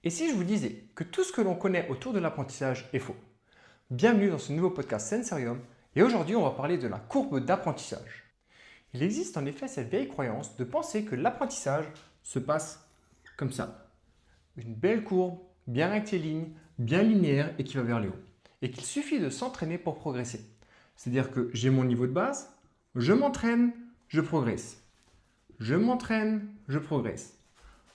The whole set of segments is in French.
Et si je vous disais que tout ce que l'on connaît autour de l'apprentissage est faux? Bienvenue dans ce nouveau podcast Sensorium et aujourd'hui on va parler de la courbe d'apprentissage. Il existe en effet cette vieille croyance de penser que l'apprentissage se passe comme ça. Une belle courbe, bien rectiligne, bien linéaire et qui va vers le haut. Et qu'il suffit de s'entraîner pour progresser. C'est-à-dire que j'ai mon niveau de base, je m'entraîne, je progresse. Je m'entraîne, je progresse.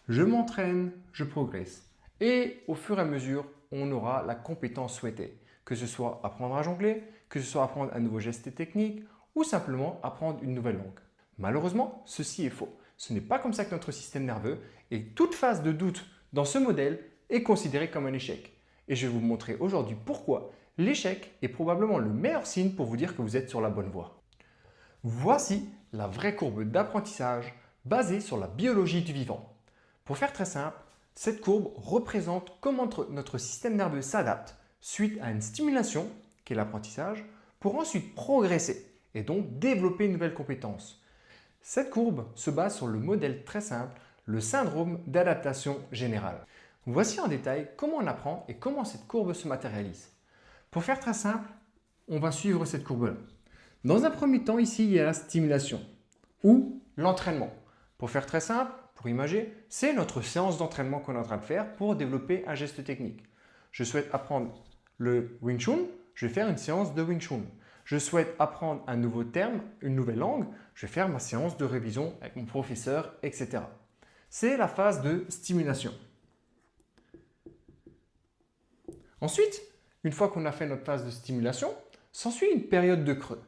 Je m'entraîne, je progresse. Et au fur et à mesure, on aura la compétence souhaitée. Que ce soit apprendre à jongler, que ce soit apprendre un nouveau geste technique ou simplement apprendre une nouvelle langue. Malheureusement, ceci est faux. Ce n'est pas comme ça que notre système nerveux et toute phase de doute dans ce modèle est considérée comme un échec. Et je vais vous montrer aujourd'hui pourquoi l'échec est probablement le meilleur signe pour vous dire que vous êtes sur la bonne voie. Voici la vraie courbe d'apprentissage basée sur la biologie du vivant. Pour faire très simple, cette courbe représente comment notre système nerveux s'adapte suite à une stimulation, qui est l'apprentissage, pour ensuite progresser et donc développer une nouvelle compétence. Cette courbe se base sur le modèle très simple, le syndrome d'adaptation générale. Voici en détail comment on apprend et comment cette courbe se matérialise. Pour faire très simple, on va suivre cette courbe-là. Dans un premier temps, ici, il y a la stimulation ou l'entraînement. Pour faire très simple, pour imager, c'est notre séance d'entraînement qu'on est en train de faire pour développer un geste technique. Je souhaite apprendre le Wing Chun, je vais faire une séance de Wing Chun. Je souhaite apprendre un nouveau terme, une nouvelle langue, je vais faire ma séance de révision avec mon professeur, etc. C'est la phase de stimulation. Ensuite, une fois qu'on a fait notre phase de stimulation, s'ensuit une période de creux.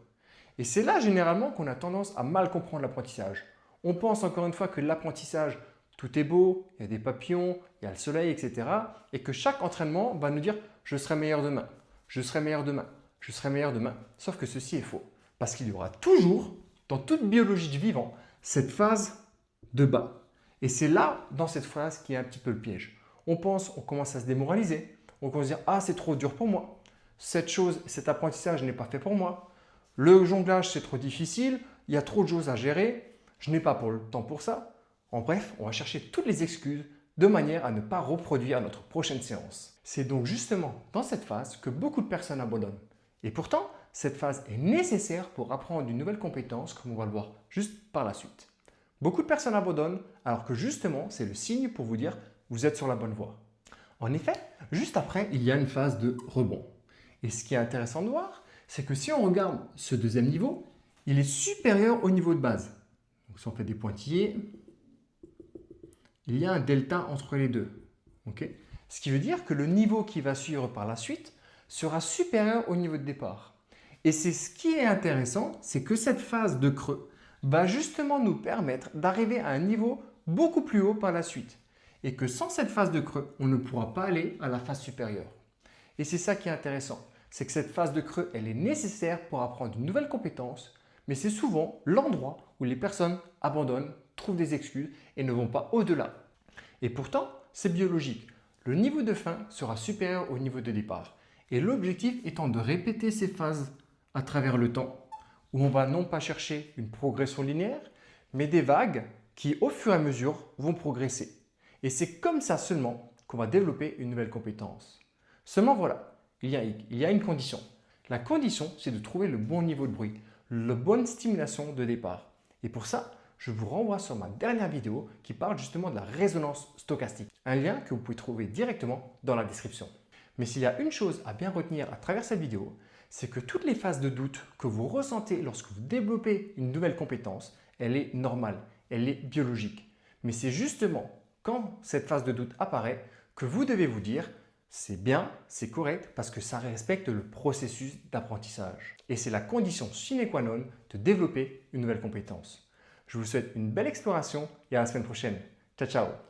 Et c'est là généralement qu'on a tendance à mal comprendre l'apprentissage. On pense encore une fois que l'apprentissage, tout est beau, il y a des papillons, il y a le soleil, etc. Et que chaque entraînement va nous dire « je serai meilleur demain, je serai meilleur demain, je serai meilleur demain ». Sauf que ceci est faux. Parce qu'il y aura toujours, dans toute biologie du vivant, cette phase de bas. Et c'est là, dans cette phase, qui est un petit peu le piège. On commence à se démoraliser. On commence à dire « ah, c'est trop dur pour moi. Cet apprentissage n'est pas fait pour moi. Le jonglage, c'est trop difficile. Il y a trop de choses à gérer. Je n'ai pas le temps pour ça. » En bref, on va chercher toutes les excuses de manière à ne pas reproduire notre prochaine séance. C'est donc justement dans cette phase que beaucoup de personnes abandonnent. Et pourtant, cette phase est nécessaire pour apprendre une nouvelle compétence, comme on va le voir juste par la suite. Beaucoup de personnes abandonnent, alors que justement, c'est le signe pour vous dire que vous êtes sur la bonne voie. En effet, juste après, il y a une phase de rebond. Et ce qui est intéressant de voir, c'est que si on regarde ce deuxième niveau, il est supérieur au niveau de base. Donc si on fait des pointillés, il y a un delta entre les deux. Okay? Ce qui veut dire que le niveau qui va suivre par la suite sera supérieur au niveau de départ. Et c'est ce qui est intéressant, c'est que cette phase de creux va justement nous permettre d'arriver à un niveau beaucoup plus haut par la suite. Et que sans cette phase de creux, on ne pourra pas aller à la phase supérieure. Et c'est ça qui est intéressant, c'est que cette phase de creux, elle est nécessaire pour apprendre une nouvelle compétence, mais c'est souvent l'endroit où les personnes abandonnent, trouvent des excuses et ne vont pas au-delà. Et pourtant, c'est biologique. Le niveau de fin sera supérieur au niveau de départ. Et l'objectif étant de répéter ces phases à travers le temps, où on va non pas chercher une progression linéaire, mais des vagues qui, au fur et à mesure, vont progresser. Et c'est comme ça seulement qu'on va développer une nouvelle compétence. Seulement voilà, il y a une condition. La condition, c'est de trouver le bon niveau de bruit, la bonne stimulation de départ. Et pour ça, je vous renvoie sur ma dernière vidéo qui parle justement de la résonance stochastique. Un lien que vous pouvez trouver directement dans la description. Mais s'il y a une chose à bien retenir à travers cette vidéo, c'est que toutes les phases de doute que vous ressentez lorsque vous développez une nouvelle compétence, elle est normale, elle est biologique. Mais c'est justement quand cette phase de doute apparaît que vous devez vous dire c'est bien, c'est correct parce que ça respecte le processus d'apprentissage. Et c'est la condition sine qua non de développer une nouvelle compétence. Je vous souhaite une belle exploration et à la semaine prochaine. Ciao, ciao!